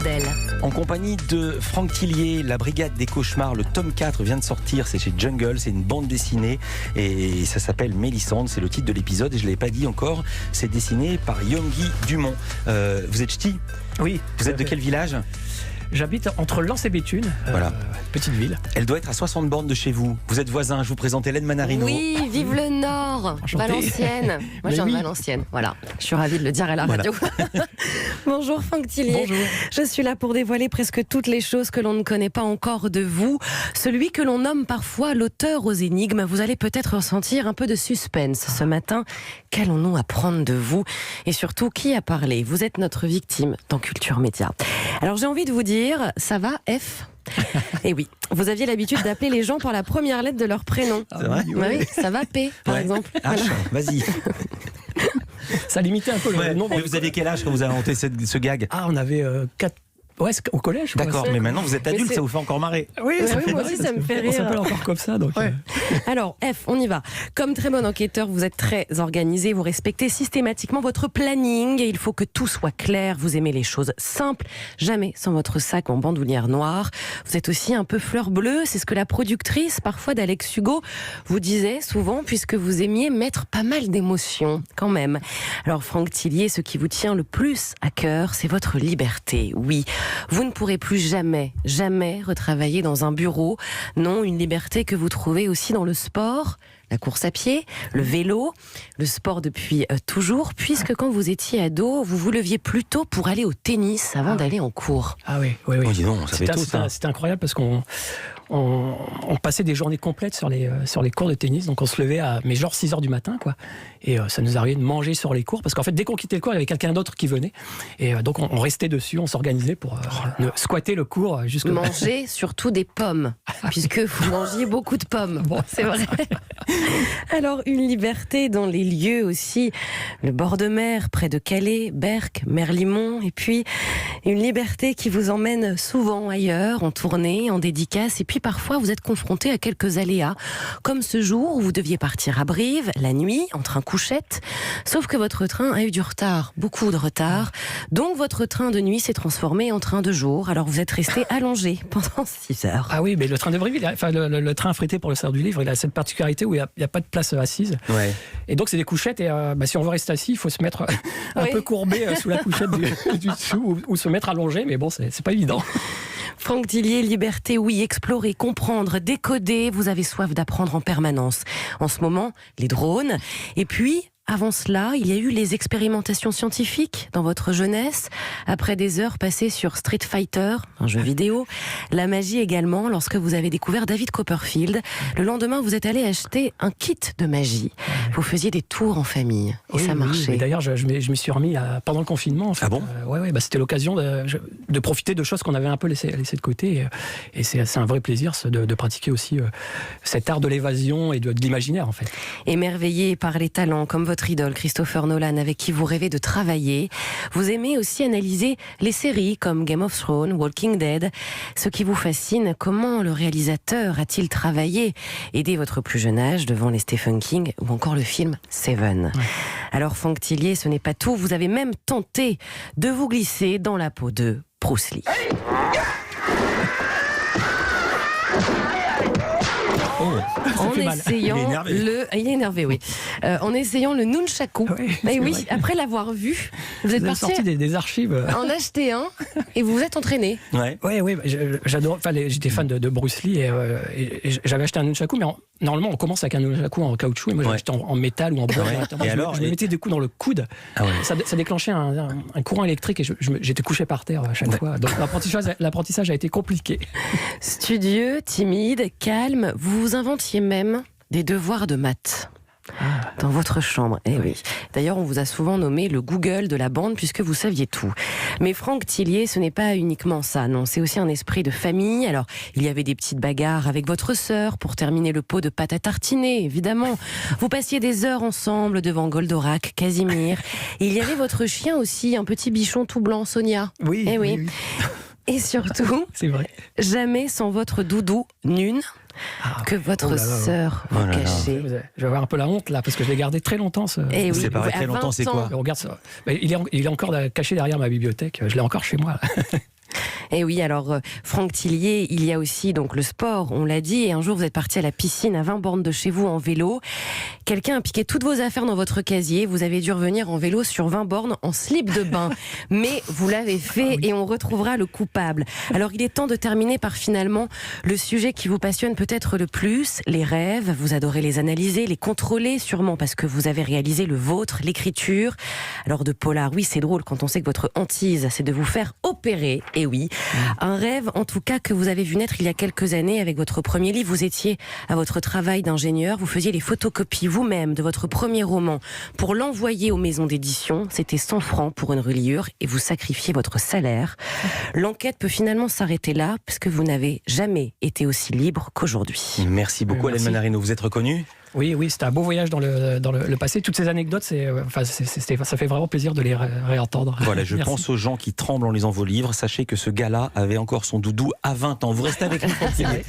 Claudel. En compagnie de Franck Tillier, La Brigade des Cauchemars, le tome 4 vient de sortir, c'est chez Jungle, c'est une bande dessinée et ça s'appelle Mélissande, c'est le titre de l'épisode et je ne l'ai pas dit encore, c'est dessiné par Yonggi Dumont. Vous êtes ch'ti ? Oui. Vous êtes de quel village ? J'habite entre Lens et Béthune, Voilà. Petite ville. Elle doit être à 60 bornes de chez vous. Vous êtes voisins, je vous présente Hélène Manarino. Oui, vive le Nord, Enchanté. Valenciennes. Moi, je viens de Valenciennes, voilà. Je suis ravie de le dire à la radio. Bonjour Franck Tillier. Bonjour. Je suis là pour dévoiler presque toutes les choses que l'on ne connaît pas encore de vous. Celui que l'on nomme parfois l'auteur aux énigmes. Vous allez peut-être ressentir un peu de suspense ce matin. Qu'allons-nous apprendre de vous ? Et surtout, qui a parlé ? Vous êtes notre victime dans Culture Média. Alors j'ai envie de vous dire, ça va F ? Et oui, vous aviez l'habitude d'appeler les gens par la première lettre de leur prénom. C'est vrai ? Oui, ça va P, par exemple. H, vas-y. Ça limitait un peu le nombre. Mais vous aviez quel âge quand vous avez inventé ce gag ? Ah, on avait 4... Ouais, c'est au collège. Quoi. D'accord, mais maintenant vous êtes adulte, ça vous fait encore marrer. Oui, Ouais, ça oui, fait moi marrer, aussi, ça me fait On rire. s'appelle encore comme ça. Donc, Ouais. Alors, F, on y va. Comme très bon enquêteur, vous êtes très organisé, vous respectez systématiquement votre planning et il faut que tout soit clair. Vous aimez les choses simples, jamais sans votre sac en bandoulière noire. Vous êtes aussi un peu fleur bleue, c'est ce que la productrice, parfois d'Alex Hugo, vous disait souvent, puisque vous aimiez mettre pas mal d'émotions, quand même. Alors, Franck Tillier, ce qui vous tient le plus à cœur, c'est votre liberté. Oui, vous ne pourrez plus jamais retravailler dans un bureau. Non, une liberté que vous trouvez aussi dans le sport, la course à pied, le vélo, le sport depuis toujours, puisque quand vous étiez ado, vous vous leviez plus tôt pour aller au tennis avant d'aller en cours. Ah oui. Oh, dis donc, ça fait tôt, ça. C'était incroyable parce qu'on passait des journées complètes sur les cours de tennis. Donc on se levait à 6h du matin, quoi. Et ça nous arrivait de manger sur les cours parce qu'en fait, dès qu'on quittait le cours, il y avait quelqu'un d'autre qui venait. Et donc on restait dessus, on s'organisait pour squatter le cours jusqu'au... Manger surtout des pommes, puisque vous mangiez beaucoup de pommes. Bon, c'est vrai. Alors, une liberté dans les lieux aussi, le bord de mer, près de Calais, Berck, Merlimont, et puis une liberté qui vous emmène souvent ailleurs, en tournée, en dédicace, et puis parfois vous êtes confronté à quelques aléas, comme ce jour où vous deviez partir à Brive, la nuit, en train couchette, sauf que votre train a eu du retard, beaucoup de retard, donc votre train de nuit s'est transformé en train de jour, alors vous êtes resté allongé pendant 6 heures. Ah oui, mais le train de Brive, le train affrété pour le Cerf du Livre, il a cette particularité où il n'y a pas de place assise. Ouais. Et donc c'est des couchettes et si on veut rester assis, il faut se mettre un peu courbé sous la couchette du dessous ou se mettre allongé, mais bon, c'est pas évident. Franck Tillier, liberté, oui, explorer, comprendre, décoder, vous avez soif d'apprendre en permanence. En ce moment, les drones, et puis... Avant cela, il y a eu les expérimentations scientifiques dans votre jeunesse, après des heures passées sur Street Fighter, un jeu vidéo. La magie également, lorsque vous avez découvert David Copperfield. Le lendemain, vous êtes allé acheter un kit de magie. Vous faisiez des tours en famille, et ça marchait. Oui, d'ailleurs, je me suis remis pendant le confinement. En fait. Ah bon ? C'était l'occasion de profiter de choses qu'on avait un peu laissées de côté. Et c'est un vrai plaisir de pratiquer aussi cet art de l'évasion et de l'imaginaire, en fait. Émerveillé par les talents comme votre idole Christopher Nolan avec qui vous rêvez de travailler. Vous aimez aussi analyser les séries comme Game of Thrones, Walking Dead. Ce qui vous fascine, comment le réalisateur a-t-il travaillé, aidé votre plus jeune âge devant les Stephen King ou encore le film Seven. Ouais. Alors Franck Tillier, ce n'est pas tout. Vous avez même tenté de vous glisser dans la peau de Bruce Lee. En essayant il est énervé, oui. En essayant le nunchaku. Et oui, après l'avoir vu, vous êtes sorti des archives. En acheter un et vous vous êtes entraîné. Oui, j'adore. Enfin, j'étais fan de Bruce Lee et j'avais acheté un nunchaku, mais normalement on commence avec un nunchaku en caoutchouc et moi j'ai acheté en métal ou en bois. Et alors, je me mettais du coup dans le coude. Ah ouais. Ça déclenchait un courant électrique et j'étais couché par terre à chaque fois. Donc l'apprentissage a été compliqué. Studieux, timide, calme, vous inventiez même des devoirs de maths. Dans votre chambre, oui. D'ailleurs, on vous a souvent nommé le Google de la bande puisque vous saviez tout. Mais Franck Tillier, ce n'est pas uniquement ça, non. C'est aussi un esprit de famille. Alors, il y avait des petites bagarres avec votre sœur pour terminer le pot de pâte à tartiner, évidemment. Vous passiez des heures ensemble devant Goldorak, Casimir. Et il y avait votre chien aussi, un petit bichon tout blanc, Sonia. Oui. Et surtout, c'est vrai. Jamais sans votre doudou Nune. Que votre sœur vous cachait. Je vais avoir un peu la honte là, parce que je l'ai gardé très longtemps. Et oui, c'est pas très longtemps, c'est quoi ? Regarde ça. Il est encore caché derrière ma bibliothèque. Je l'ai encore chez moi. Et oui, alors Franck Tillier, il y a aussi donc le sport, on l'a dit, et un jour vous êtes parti à la piscine à 20 bornes de chez vous en vélo. Quelqu'un a piqué toutes vos affaires dans votre casier, vous avez dû revenir en vélo sur 20 bornes en slip de bain. Mais vous l'avez fait et on retrouvera le coupable. Alors il est temps de terminer par finalement le sujet qui vous passionne peut-être le plus, les rêves. Vous adorez les analyser, les contrôler sûrement parce que vous avez réalisé le vôtre, l'écriture. Alors de polar, oui c'est drôle quand on sait que votre hantise c'est de vous faire opérer, et oui. Un rêve en tout cas que vous avez vu naître il y a quelques années avec votre premier livre. Vous étiez à votre travail d'ingénieur, vous faisiez les photocopies vous-même de votre premier roman pour l'envoyer aux maisons d'édition. C'était 100 francs pour une reliure et vous sacrifiez votre salaire. L'enquête peut finalement s'arrêter là parce que vous n'avez jamais été aussi libre qu'aujourd'hui. Merci beaucoup Hélène Manarino, vous êtes reconnue ? Oui, c'était un beau voyage dans le passé. Toutes ces anecdotes, ça fait vraiment plaisir de les réentendre. Voilà, je pense aux gens qui tremblent en lisant vos livres. Sachez que ce gars-là avait encore son doudou à 20 ans. Vous restez avec nous, Franck Tillier.